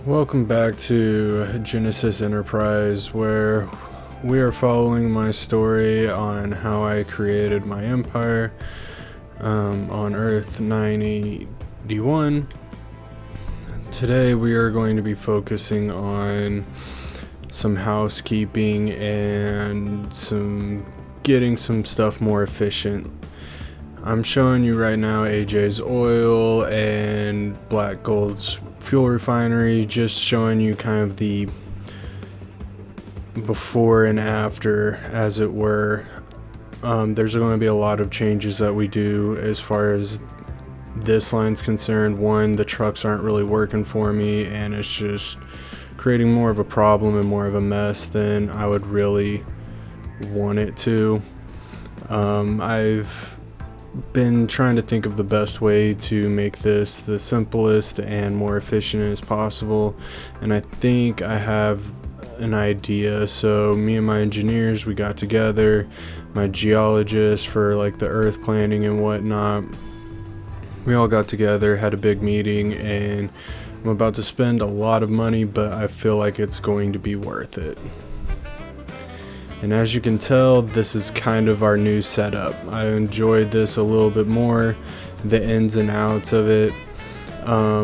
Welcome back to Genesis Enterprise, where we are following my story on how I created my empire on Earth 981. Today we are going to be focusing on some housekeeping and getting some stuff more efficient. I'm showing you right now AJ's oil and Black Gold's fuel refinery, just showing you kind of the before and after, as it were. There's going to be a lot of changes that we do as far as this line's concerned. One, the trucks aren't really working for me, and it's just creating more of a problem and more of a mess than I would really want it to. I've been trying to think of the best way to make this the simplest and more efficient as possible, and I think I have an idea. So me and my engineers, we got together, my geologist for like the earth planning and whatnot, we all got together, had a big meeting, and I'm about to spend a lot of money, but I feel like it's going to be worth it. And as you can tell, this is kind of our new setup. I enjoyed this a little bit more, the ins and outs of it. I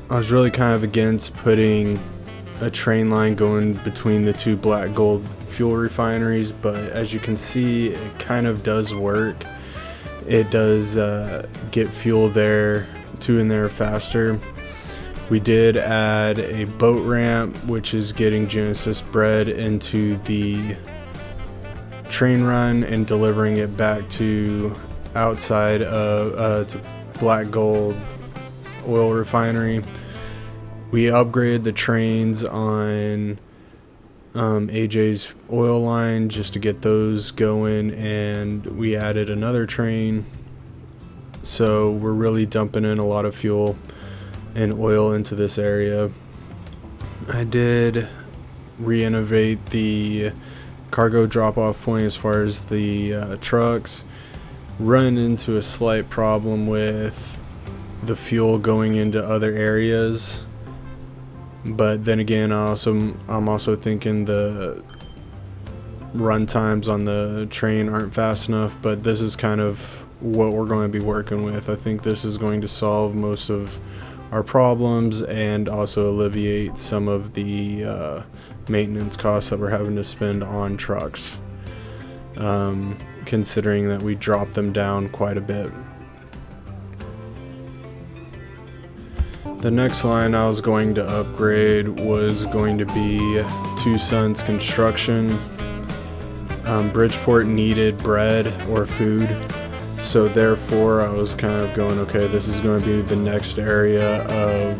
was really kind of against putting a train line going between the two Black Gold fuel refineries, but as you can see, it kind of does work. It does get fuel there to and there faster. We did add a boat ramp, which is getting Genesis bread into the train run and delivering it back to outside of to Black Gold oil refinery. We upgraded the trains on AJ's oil line just to get those going, and we added another train. So we're really dumping in a lot of fuel and oil into this area. I did re-innovate the cargo drop-off point as far as the trucks. Run into a slight problem with the fuel going into other areas, but then again, I'm also thinking the run times on the train aren't fast enough, but this is kind of what we're going to be working with. I think this is going to solve most of our problems and also alleviate some of the maintenance costs that we're having to spend on trucks, considering that we dropped them down quite a bit. The next line I was going to upgrade was going to be Two Sons Construction. Bridgeport needed bread or food, so therefore I was kind of going, okay, this is going to be the next area of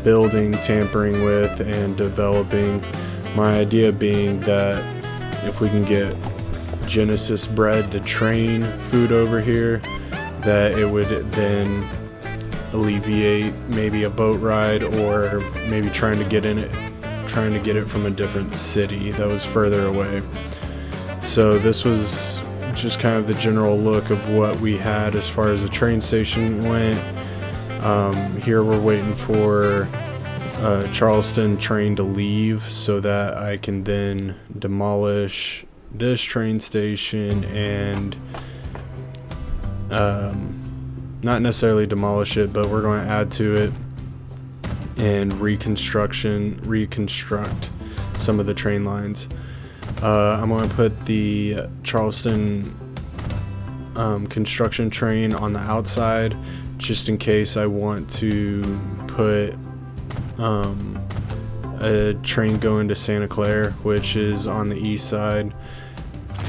building, tampering with, and developing. My idea being that if we can get Genesis bread to train food over here, that it would then alleviate maybe a boat ride, or maybe trying to get it from a different city that was further away. So this was just kind of the general look of what we had as far as the train station went. Here we're waiting for Charleston train to leave so that I can then demolish this train station and not necessarily demolish it, but we're going to add to it and reconstruct some of the train lines. I'm going to put the Charleston construction train on the outside, just in case I want to put a train going to Santa Clare, which is on the east side.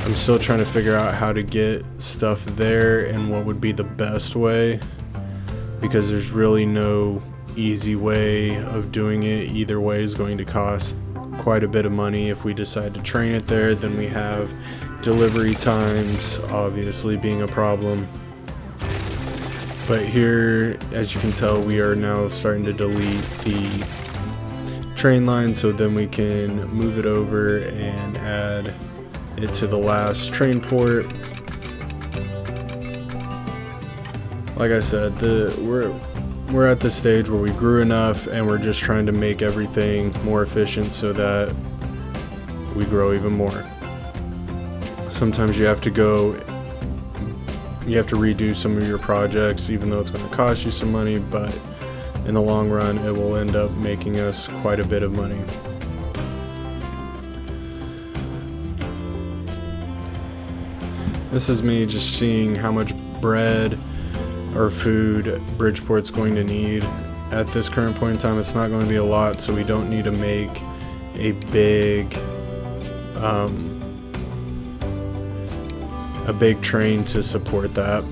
I'm still trying to figure out how to get stuff there and what would be the best way, because there's really no easy way of doing it. Either way is going to cost quite a bit of money. If we decide to train it there, then we have delivery times obviously being a problem. But here, as you can tell, we are now starting to delete the train line, so then we can move it over and add it to the last train port. Like I said, we're at the stage where we grew enough and we're just trying to make everything more efficient so that we grow even more. Sometimes you have to redo some of your projects, even though it's going to cost you some money, but in the long run it will end up making us quite a bit of money. This is me just seeing how much bread or food Bridgeport's going to need. At this current point in time, it's not going to be a lot, so we don't need to make a big train to support that.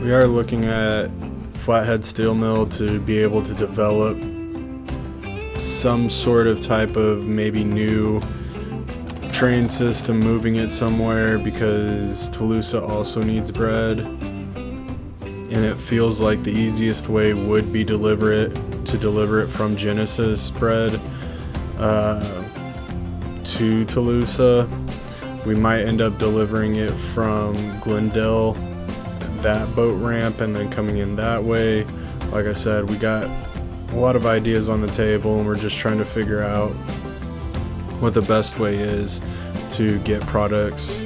We are looking at flathead steel mill to be able to develop some sort of type of maybe new train system, moving it somewhere, because Tulsa also needs bread, and it feels like the easiest way would be to deliver it from Genesis bread to Tulsa. We might end up delivering it from Glendale, that boat ramp, and then coming in that way. Like I said, we got a lot of ideas on the table, and we're just trying to figure out what the best way is to get products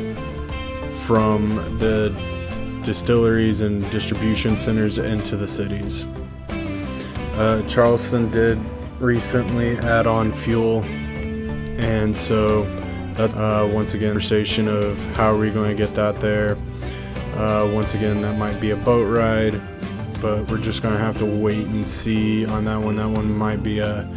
from the distilleries and distribution centers into the cities. Charleston did recently add on fuel, and so that's once again a conversation of how are we going to get that there. Once again, that might be a boat ride, but we're just gonna have to wait and see on that one. That one might be a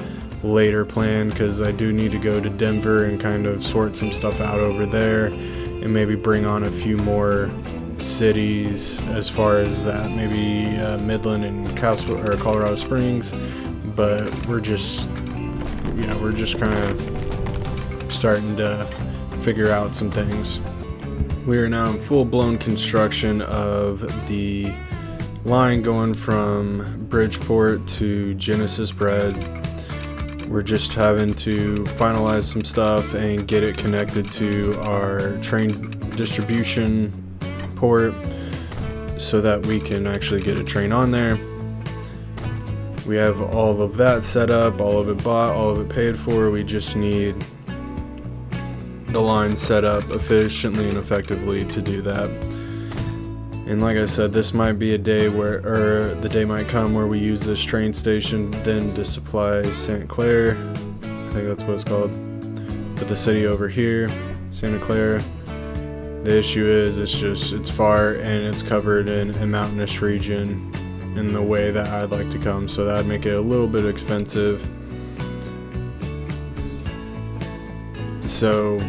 later plan, because I do need to go to Denver and kind of sort some stuff out over there, and maybe bring on a few more cities as far as that, maybe Midland and Colorado Springs. But we're just kind of starting to figure out some things. We are now in full-blown construction of the line going from Bridgeport to Genesis Bread. We're just having to finalize some stuff and get it connected to our train distribution port so that we can actually get a train on there. We have all of that set up, all of it bought, all of it paid for. We just need the line set up efficiently and effectively to do that. And like I said, this might be a day or the day might come where we use this train station then to supply Santa Clare. I think that's what it's called. But the city over here, Santa Clare, the issue is it's far and it's covered in a mountainous region in the way that I'd like to come, so that'd make it a little bit expensive. So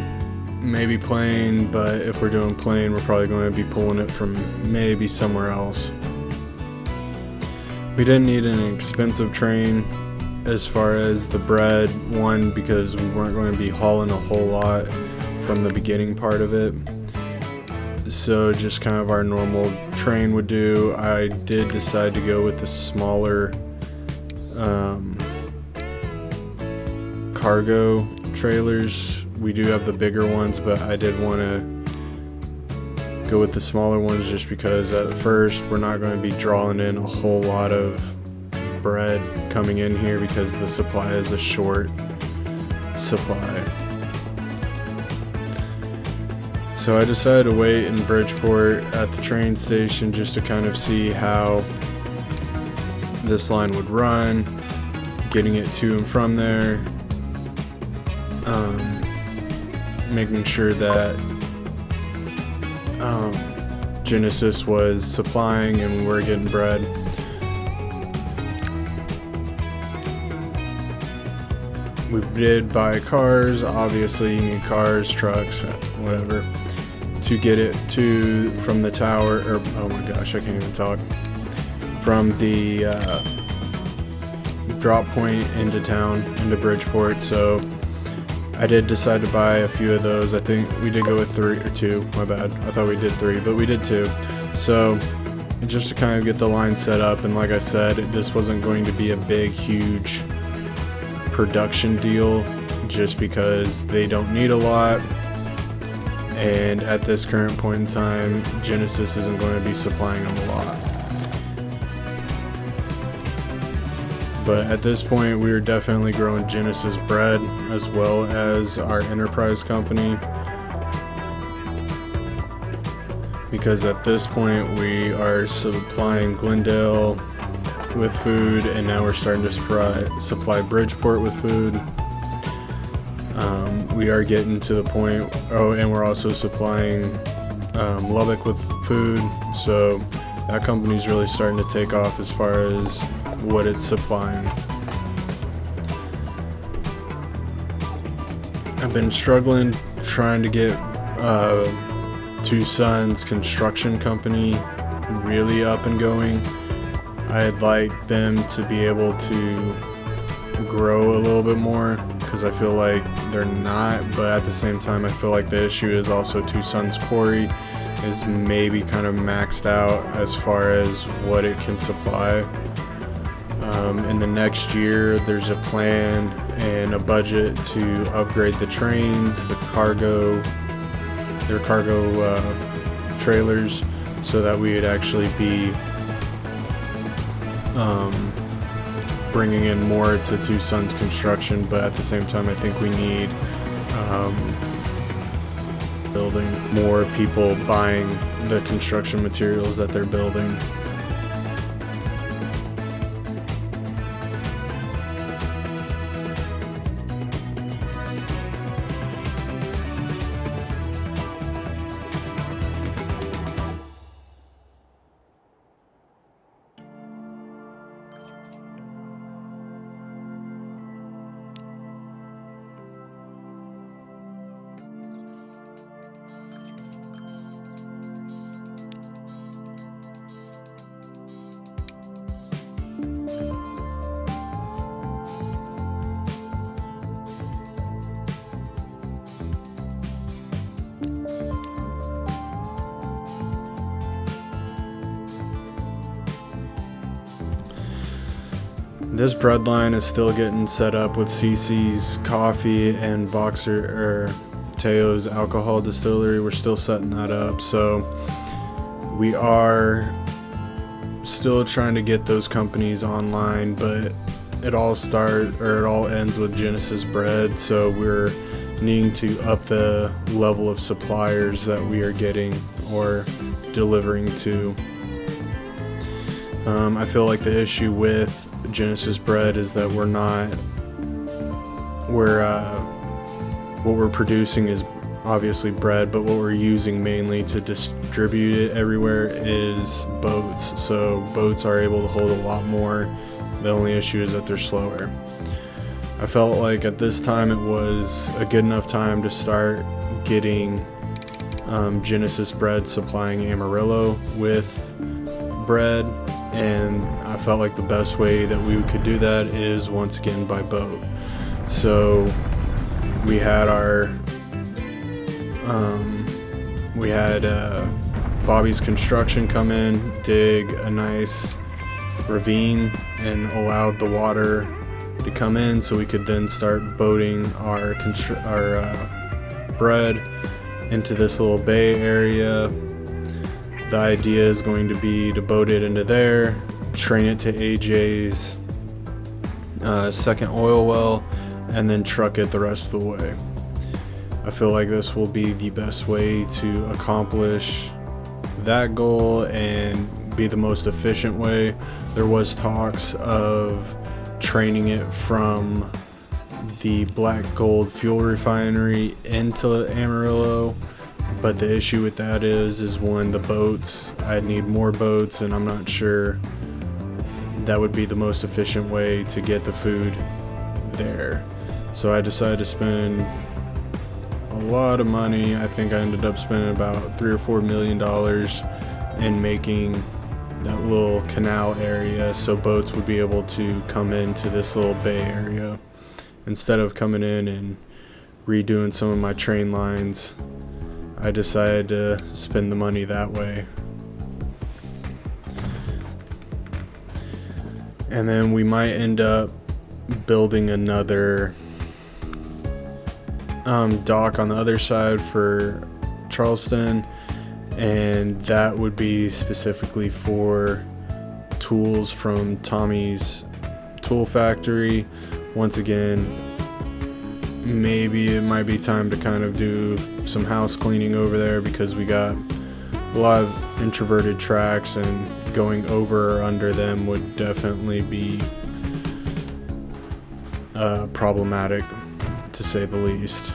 maybe plane, but if we're doing plane, we're probably going to be pulling it from maybe somewhere else. We didn't need an expensive train as far as the bread, one, because we weren't going to be hauling a whole lot from the beginning part of it. So just kind of our normal train would do. I did decide to go with the smaller cargo trailers. We do have the bigger ones, but I did want to go with the smaller ones just because at first we're not going to be drawing in a whole lot of bread coming in here because the supply is a short supply. So I decided to wait in Bridgeport at the train station just to kind of see how this line would run, getting it to and from there, making sure that Genesis was supplying and we're getting bread. We did buy cars. Obviously you need cars, trucks, whatever, to get it to from the tower, or oh my gosh, I can't even talk, from the drop point into town, into Bridgeport. So I did decide to buy a few of those. I think we did go with 3 or 2, my bad. I thought we did 3, but we did 2. So just to kind of get the line set up, and like I said, this wasn't going to be a big, huge production deal just because they don't need a lot. And at this current point in time, Genesis isn't going to be supplying them a lot. But at this point, we are definitely growing Genesis bread as well as our enterprise company, because at this point we are supplying Glendale with food, and now we're starting to supply Bridgeport with food. We are getting to the point, and we're also supplying Lubbock with food, so that company's really starting to take off as far as what it's supplying. I've been struggling trying to get Two Sons construction company really up and going. I'd like them to be able to grow a little bit more, because I feel like they're not, but at the same time I feel like the issue is also Two Sons Quarry is maybe kind of maxed out as far as what it can supply. In the next year there's a plan and a budget to upgrade the trains, their cargo trailers, so that we would actually be bringing in more to Two Sons construction. But at the same time, I think we need building more people buying the construction materials that they're building. This bread line is still getting set up with CC's Coffee and Teo's Alcohol Distillery. We're still setting that up, so we are still trying to get those companies online, but it all ends with Genesis Bread, so we're needing to up the level of suppliers that we are getting or delivering to. I feel like the issue with Genesis Bread is that what we're producing is obviously bread, but what we're using mainly to distribute it everywhere is boats. So boats are able to hold a lot more. The only issue is that they're slower. I felt like at this time it was a good enough time to start getting Genesis Bread supplying Amarillo with bread, and I felt like the best way that we could do that is once again by boat. So we had Bobby's Construction come in, dig a nice ravine, and allowed the water to come in so we could then start boating our bread into this little bay area. The idea is going to be to boat it into there, train it to AJ's second oil well, and then truck it the rest of the way. I feel like this will be the best way to accomplish that goal and be the most efficient way. There was talks of training it from the Black Gold fuel refinery into Amarillo, but the issue with that is one, the boats. I'd need more boats, and I'm not sure that would be the most efficient way to get the food there. So I decided to spend a lot of money. I think I ended up spending about $3 or $4 million in making that little canal area so boats would be able to come into this little bay area instead of coming in and redoing some of my train lines, I decided to spend the money that way. And then we might end up building another dock on the other side for Charleston, and that would be specifically for tools from Tommy's Tool factory. Once again, maybe it might be time to kind of do some house cleaning over there, because we got a lot of introverted tracks, and going over or under them would definitely be problematic, to say the least.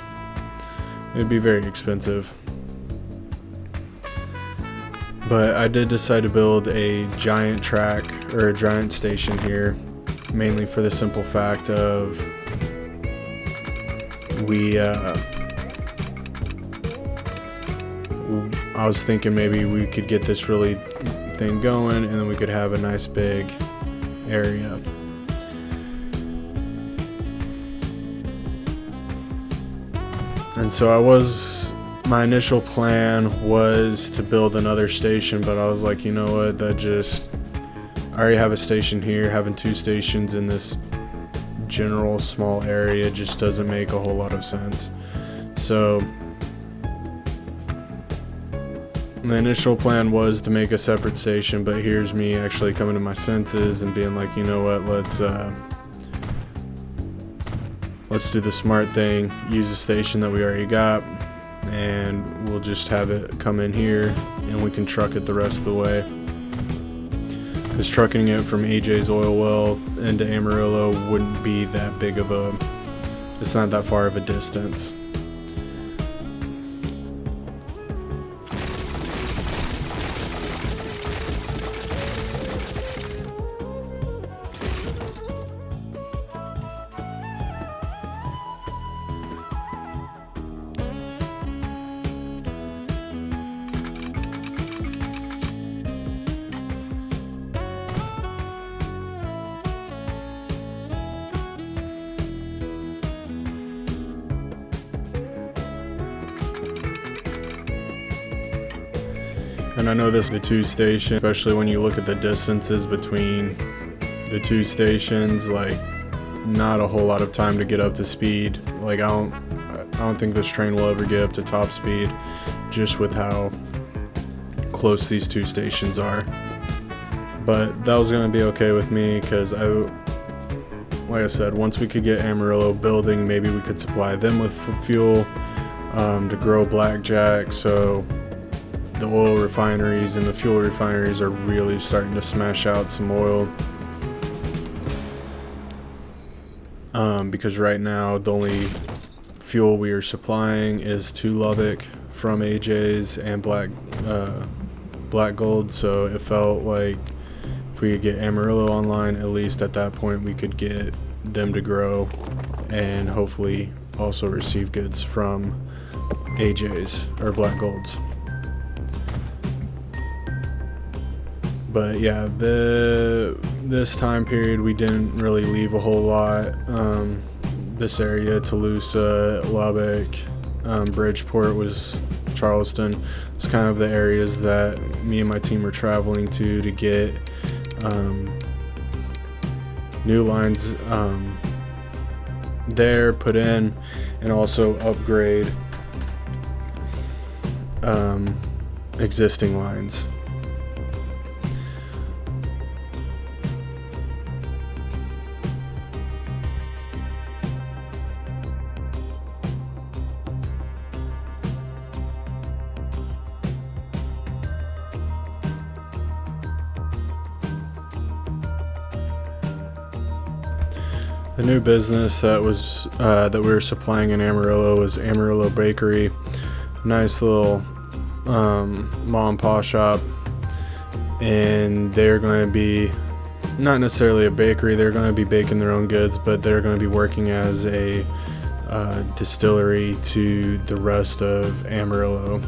It'd be very expensive. But I did decide to build a giant track, or a giant station here, mainly for the simple fact of I was thinking maybe we could get this really thing going, and then we could have a nice big area. And so my initial plan was to build another station, but I was like, you know what, I already have a station here. Having two stations in this general small area just doesn't make a whole lot of sense. So the initial plan was to make a separate station, but here's me actually coming to my senses and being like, you know what, let's do the smart thing, use the station that we already got, and we'll just have it come in here and we can truck it the rest of the way. Because trucking it from AJ's oil well into Amarillo wouldn't be that big of it's not that far of a distance. And I know this is the two stations, especially when you look at the distances between the two stations, like not a whole lot of time to get up to speed. Like I don't think this train will ever get up to top speed, just with how close these two stations are. But that was gonna be okay with me, because like I said, once we could get Amarillo building, maybe we could supply them with fuel to grow blackjack. So the oil refineries and the fuel refineries are really starting to smash out some oil, because right now the only fuel we are supplying is to Lubbock from AJ's and Black Gold. So it felt like if we could get Amarillo online, at least at that point we could get them to grow and hopefully also receive goods from AJ's or Black Gold's. But yeah, this time period we didn't really leave a whole lot. This area, Tulsa, Lubbock, Bridgeport, was Charleston. It's kind of the areas that me and my team were traveling to get new lines there put in, and also upgrade existing lines. The new business that we were supplying in Amarillo was Amarillo Bakery. Nice little mom and pop shop, and they're going to be not necessarily a bakery. They're going to be baking their own goods, but they're going to be working as a distillery to the rest of Amarillo.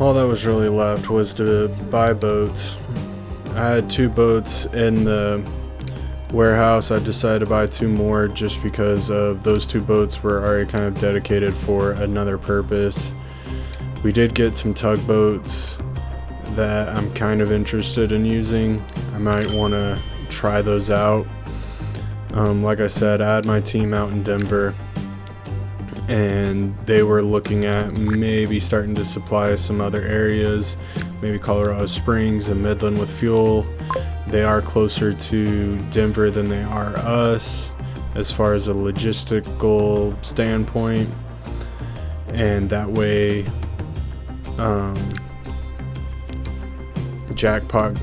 All that was really left was to buy boats. I had 2 boats in the warehouse. I decided to buy 2 more just because of those 2 boats were already kind of dedicated for another purpose. We did get some tugboats that I'm kind of interested in using. I might want to try those out. Like I said, I had my team out in Denver, and they were looking at maybe starting to supply some other areas, maybe Colorado Springs and Midland with fuel. They are closer to Denver than they are us as far as a logistical standpoint, and that way jackpot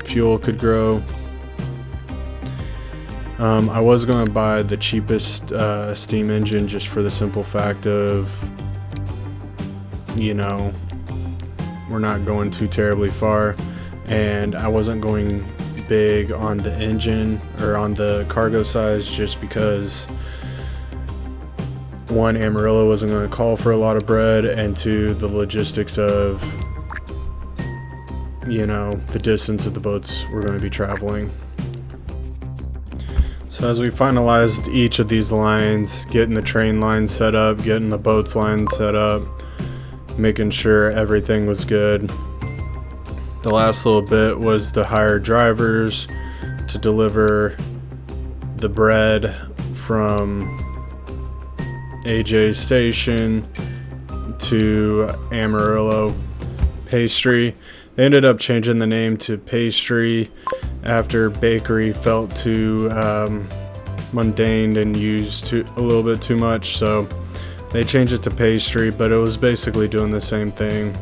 fuel could grow. I was going to buy the cheapest steam engine just for the simple fact of, you know, we're not going too terribly far, and I wasn't going big on the engine or on the cargo size just because, one, Amarillo wasn't going to call for a lot of bread, and 2, the logistics of, you know, the distance that the boats were going to be traveling. So as we finalized each of these lines, getting the train line set up, getting the boats line set up, making sure everything was good, the last little bit was to hire drivers to deliver the bread from AJ Station to Amarillo Pastry. They ended up changing the name to Pastry after bakery felt too mundane and used a little bit too much, so they changed it to Pastry, but it was basically doing the same thing.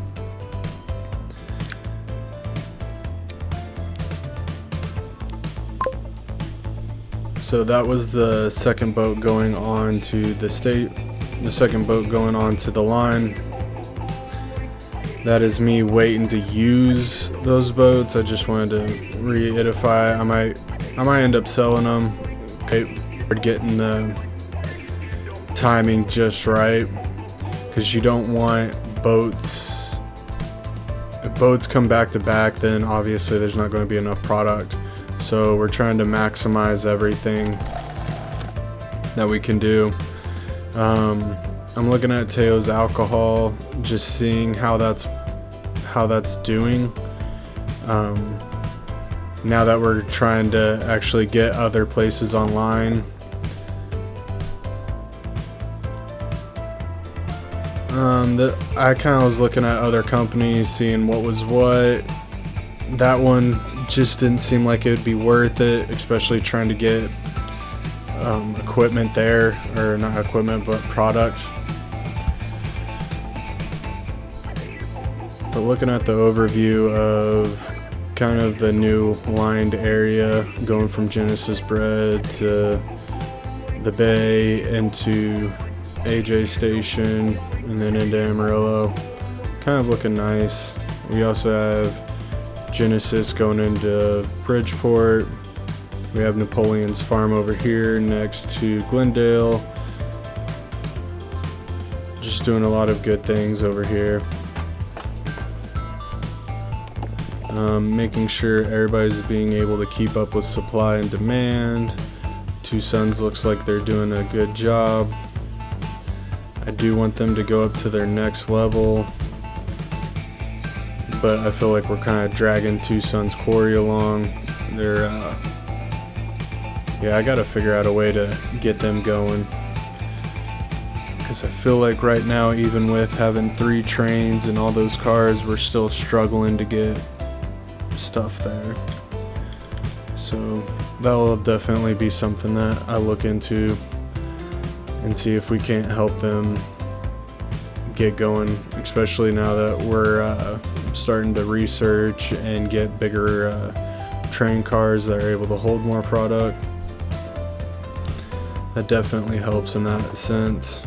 So that was the second boat going on to the second boat going on to the line. That is me waiting to use those boats. I just wanted to reedify. I might end up selling them. We're getting the timing just right, because you don't want boats. If boats come back to back, then obviously there's not going to be enough product. So we're trying to maximize everything that we can do. I'm looking at Teo's alcohol, just seeing how that's doing. Now that we're trying to actually get other places online. I kind of was looking at other companies, seeing what was what. That one just didn't seem like it would be worth it, especially trying to get equipment there, or not equipment, but product. But looking at the overview of kind of the new lined area, going from Genesis Bread to the Bay into AJ Station and then into Amarillo, kind of looking nice. We also have Genesis going into Bridgeport. We have Napoleon's Farm over here next to Glendale. Just doing a lot of good things over here. Making sure everybody's being able to keep up with supply and demand. Two Sons looks like they're doing a good job. I do want them to go up to their next level, but I feel like we're kind of dragging Two Sons Quarry along. I gotta figure out a way to get them going, because I feel like right now, even with having 3 trains and all those cars, we're still struggling to get stuff there. So that will definitely be something that I look into and see if we can't help them get going, especially now that we're starting to research and get bigger train cars that are able to hold more product. That definitely helps in that sense.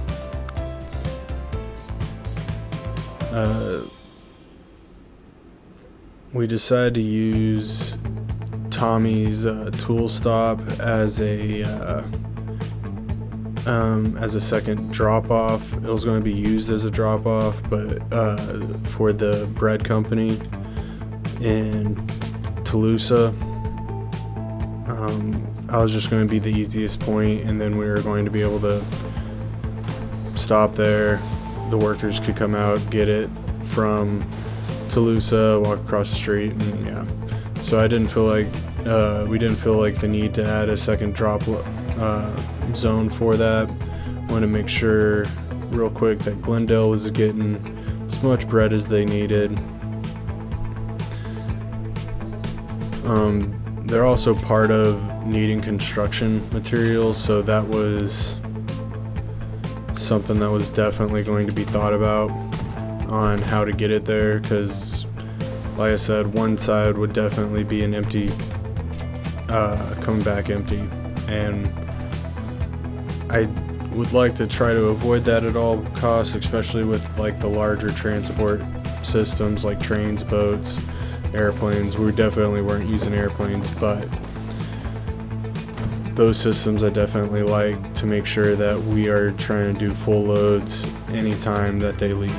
We decided to use Tommy's tool stop as a second drop off. It was going to be used as a drop off, but for the bread company, and Tulsa. I was just going to be the easiest point, and then we were going to be able to stop there. The workers could come out, get it from Tulsa, walk across the street, and yeah. So I didn't feel like we didn't feel like the need to add a second drop zone for that. Want to make sure real quick that Glendale was getting as much bread as they needed. They're also part of needing construction materials, so that was something that was definitely going to be thought about on how to get it there, because like I said, one side would definitely be an empty, coming back empty, and I would like to try to avoid that at all costs, especially with like the larger transport systems like trains, boats, airplanes. We definitely weren't using airplanes, but those systems I definitely like to make sure that we are trying to do full loads anytime that they leave.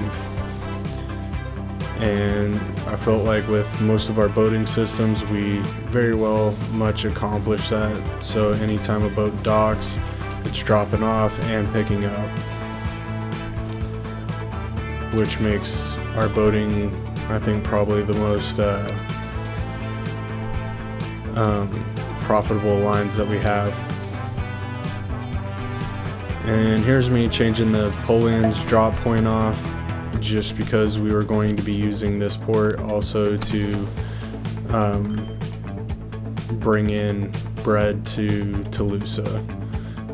And I felt like with most of our boating systems, we very well much accomplished that. So anytime a boat docks, it's dropping off and picking up, which makes our boating, I think, probably the most profitable lines that we have. And here's me changing the Polian's drop point off, just because we were going to be using this port also to bring in bread to Tulsa.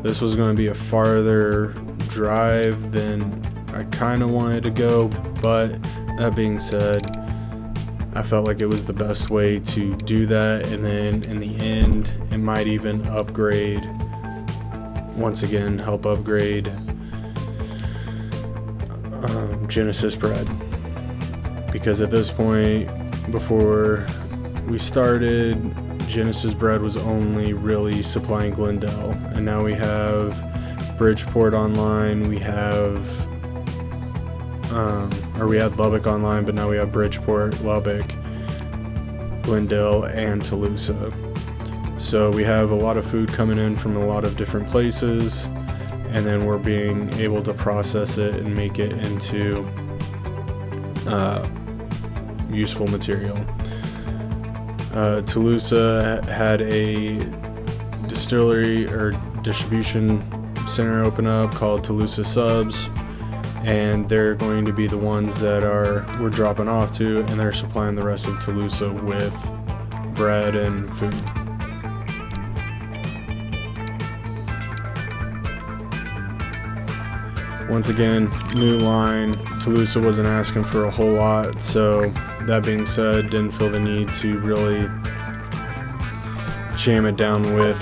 This was going to be a farther drive than I kind of wanted to go, but that being said, I felt like it was the best way to do that, and then in the end it might even upgrade, once again help upgrade Genesis bread, because at this point, before we started, Genesis bread was only really supplying Glendale, and now we have Bridgeport online, we have we had Lubbock online, but now we have Bridgeport, Lubbock, Glendale, and Tulsa. So we have a lot of food coming in from a lot of different places, and then we're being able to process it and make it into useful material. Tulsa had a distillery or distribution center open up called Tulsa Subs, and they're going to be the ones that we're dropping off to, and they're supplying the rest of Tulsa with bread and food. Once again, new line. Tulsa wasn't asking for a whole lot, so that being said, didn't feel the need to really jam it down with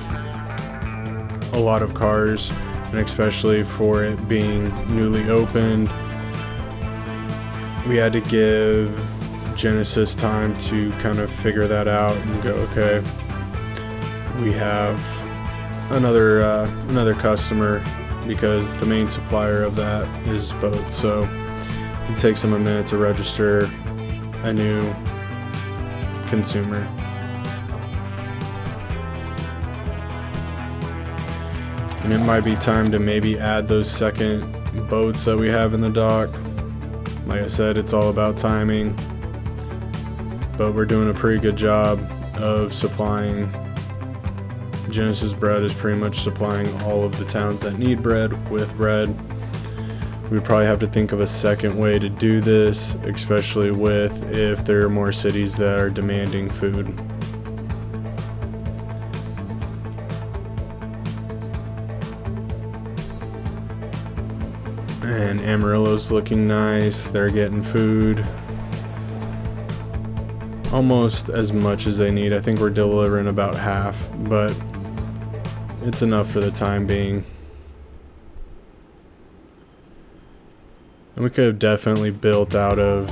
a lot of cars, and especially for it being newly opened, we had to give Genesis time to kind of figure that out and go, okay, we have another customer, because the main supplier of that is boats, so it takes them a minute to register a new consumer. And it might be time to maybe add those second boats that we have in the dock. Like I said, it's all about timing, but we're doing a pretty good job of supplying. Genesis bread is pretty much supplying all of the towns that need bread with bread. We probably have to think of a second way to do this, especially with if there are more cities that are demanding food. And Amarillo's looking nice. They're getting food almost as much as they need. I think we're delivering about half, but it's enough for the time being. And we could have definitely built out of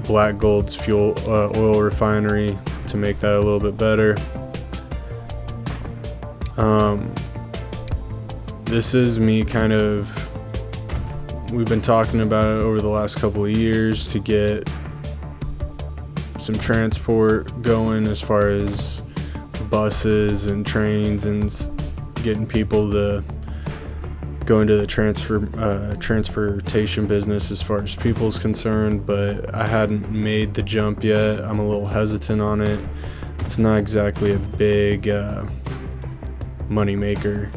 Black Gold's oil refinery to make that a little bit better. This is me kind of, we've been talking about it over the last couple of years to get some transport going as far as buses and trains and getting people to go into the transportation business as far as people's concerned, but I hadn't made the jump yet. I'm a little hesitant on it. It's not exactly a big money maker.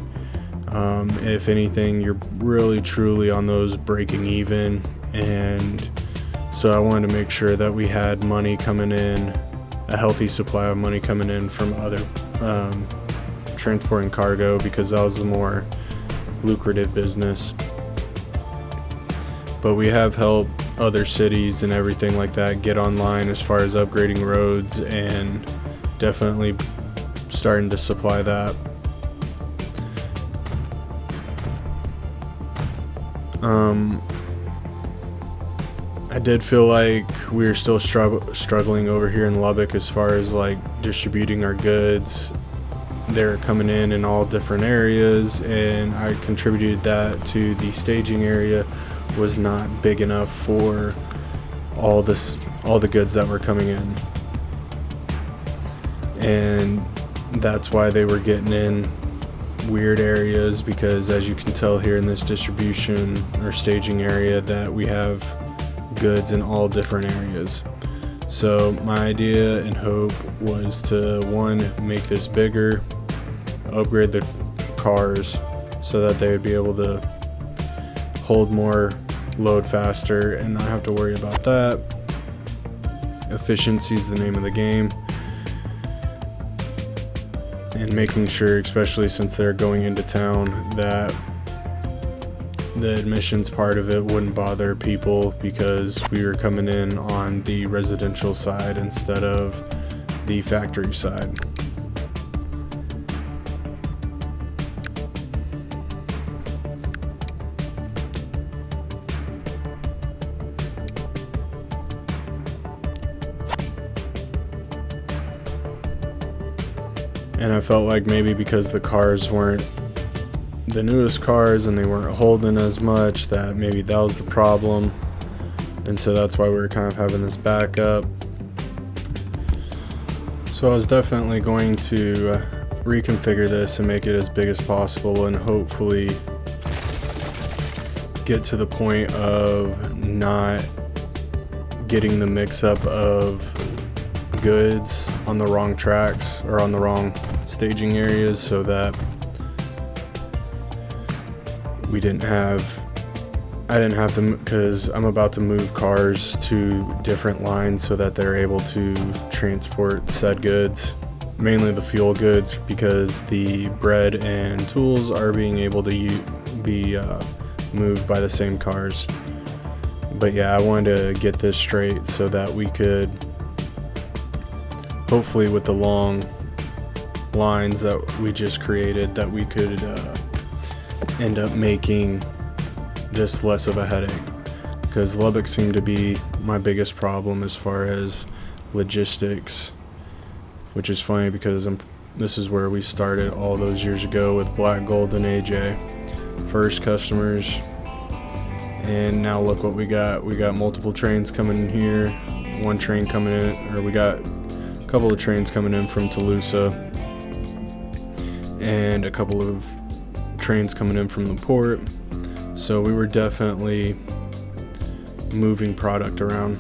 If anything, you're really truly on those breaking even, and so I wanted to make sure that we had money coming in, a healthy supply of money coming in from other transporting cargo, because that was the more lucrative business. But we have helped other cities and everything like that get online as far as upgrading roads, and definitely starting to supply that. I did feel like we were still struggling over here in Lubbock as far as like distributing our goods. They're coming in all different areas, and I contributed that to the staging area was not big enough for all the goods that were coming in, and that's why they were getting in weird areas, because as you can tell here in this distribution or staging area that we have goods in all different areas. So my idea and hope was to, one, make this bigger, upgrade the cars so that they would be able to hold more load faster and not have to worry about that. Efficiency is the name of the game, and making sure, especially since they're going into town, that the admissions part of it wouldn't bother people, because we were coming in on the residential side instead of the factory side. And I felt like maybe because the cars weren't the newest cars and they weren't holding as much, that maybe that was the problem, and so that's why we were kind of having this backup. So I was definitely going to reconfigure this and make it as big as possible, and hopefully get to the point of not getting the mix-up of goods on the wrong tracks or on the wrong staging areas, so that I didn't have to, because I'm about to move cars to different lines so that they're able to transport said goods, mainly the fuel goods, because the bread and tools are being able to be moved by the same cars. But yeah, I wanted to get this straight so that we could, hopefully with the long lines that we just created, that we could end up making this less of a headache, because Lubbock seemed to be my biggest problem as far as logistics, which is funny because this is where we started all those years ago with Black Gold and AJ, first customers, and now look what we got. We got multiple trains coming in here, one train coming in, or we got a couple of trains coming in from Tulsa, and a couple of trains coming in from the port. So we were definitely moving product around.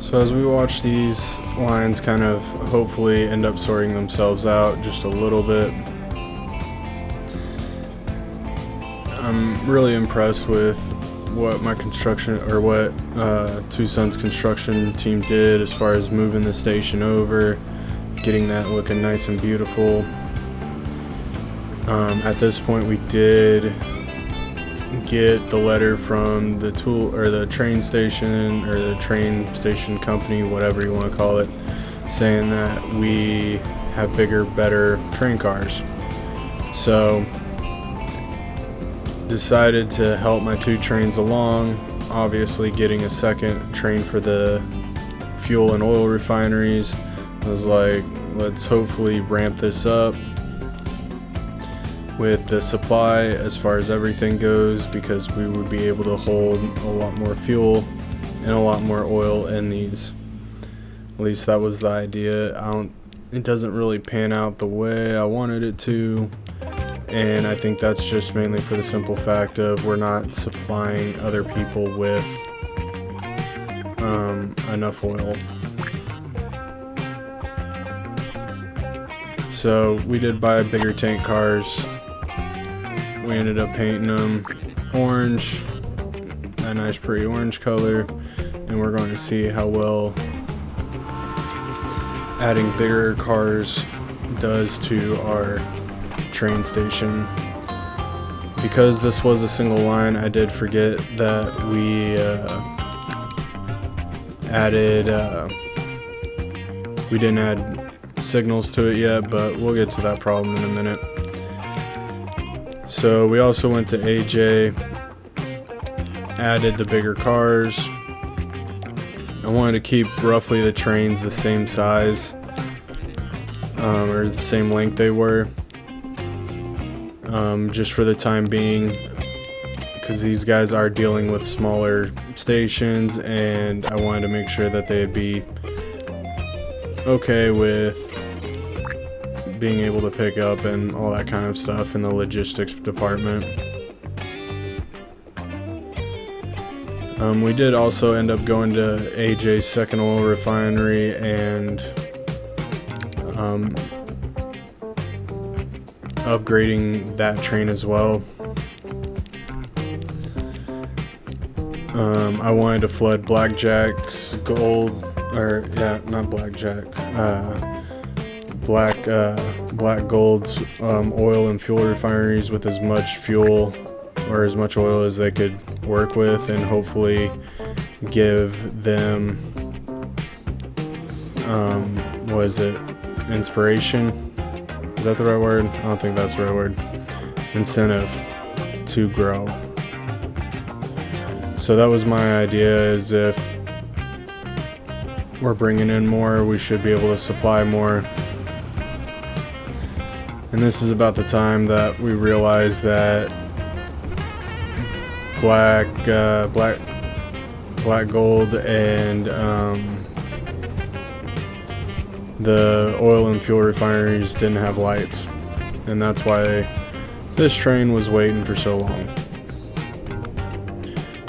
So as we watch these lines kind of hopefully end up sorting themselves out just a little bit, I'm really impressed with what my construction, or what Two Sons construction team did as far as moving the station over, getting that looking nice and beautiful. At this point we did get the letter from the train station, or the train station company, whatever you want to call it, saying that we have bigger, better train cars. So decided to help my two trains along, obviously getting a second train for the fuel and oil refineries. I was like, let's hopefully ramp this up with the supply as far as everything goes, because we would be able to hold a lot more fuel and a lot more oil in these. At least that was the idea. It doesn't really pan out the way I wanted it to, and I think that's just mainly for the simple fact of we're not supplying other people with enough oil. So we did buy bigger tank cars. We ended up painting them orange, a nice pretty orange color, and we're going to see how well adding bigger cars does to our train station. Because this was a single line, I did forget that we we didn't add signals to it yet, but we'll get to that problem in a minute. So we also went to AJ, added the bigger cars. I wanted to keep roughly the trains the same size, or the same length they were, just for the time being, because these guys are dealing with smaller stations, and I wanted to make sure that they'd be okay with being able to pick up and all that kind of stuff in the logistics department. We did also end up going to AJ's second oil refinery and upgrading that train as well. I wanted to flood Blackjack's gold, or yeah, not Blackjack, Black Gold's oil and fuel refineries with as much fuel or as much oil as they could work with, and hopefully give them inspiration? Is that the right word? I don't think that's the right word. Incentive to grow. So that was my idea, is if we're bringing in more, we should be able to supply more. And this is about the time that we realized that Black Gold and the oil and fuel refineries didn't have lights, and that's why this train was waiting for so long.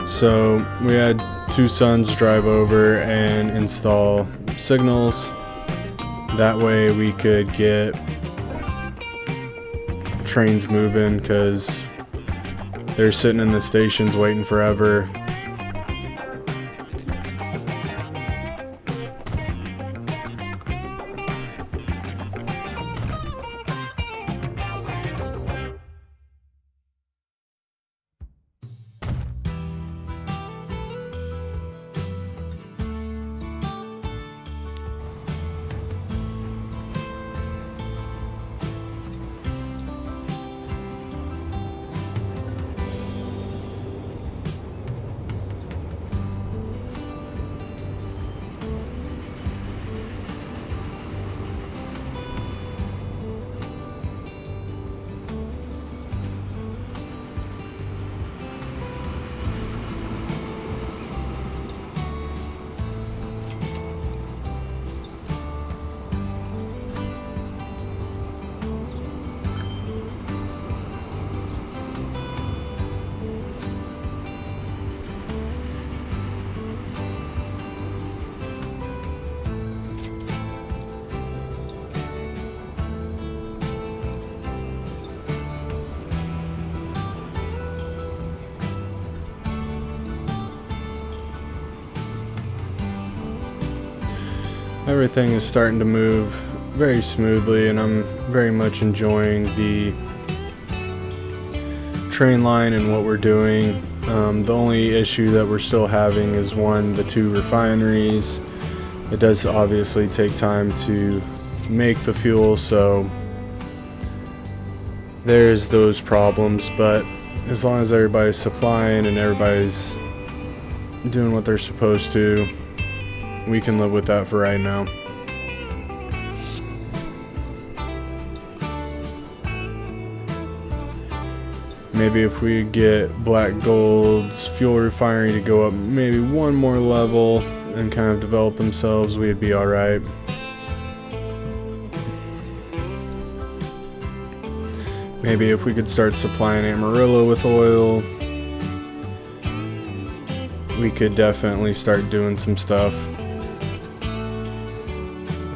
So we had Two Sons drive over and install signals. That way we could get trains moving, because they're sitting in the stations waiting forever. everything is starting to move very smoothly, and I'm very much enjoying the train line and what we're doing. The only issue that we're still having is the 2 refineries. It does obviously take time to make the fuel, so there's those problems, but as long as everybody's supplying and everybody's doing what they're supposed to, we can live with that for right now. Maybe if we get Black Gold's fuel refinery to go up maybe one more level and kind of develop themselves, we'd be alright. Maybe if we could start supplying Amarillo with oil, we could definitely start doing some stuff.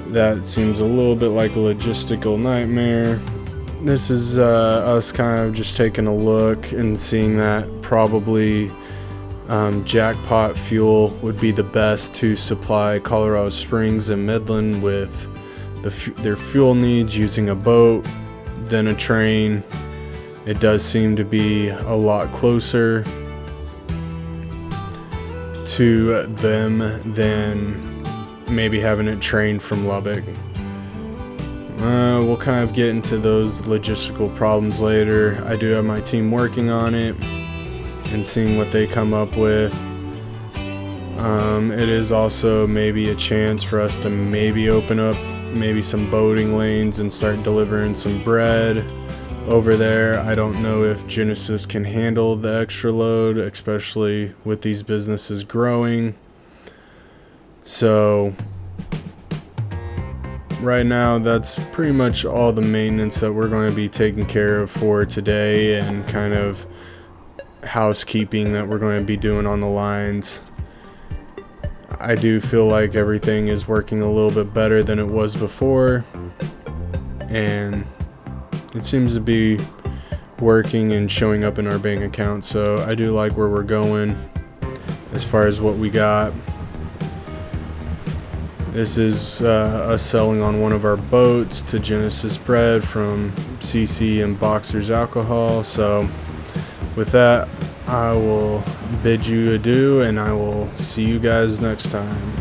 That seems a little bit like a logistical nightmare. This is us kind of just taking a look and seeing that probably Jackpot Fuel would be the best to supply Colorado Springs and Midland with their fuel needs using a boat than a train. It does seem to be a lot closer to them than maybe having it trained from Lubbock. We'll kind of get into those logistical problems later. I do have my team working on it and seeing what they come up with. It is also maybe a chance for us to maybe open up maybe some boating lanes and start delivering some bread over there. I don't know if Genesis can handle the extra load, especially with these businesses growing. So right now, that's pretty much all the maintenance that we're going to be taking care of for today, and kind of housekeeping that we're going to be doing on the lines. I do feel like everything is working a little bit better than it was before, and it seems to be working and showing up in our bank account. So I do like where we're going as far as what we got. This is us selling on one of our boats to Genesis Bread from CC and Boxers Alcohol. So with that, I will bid you adieu, and I will see you guys next time.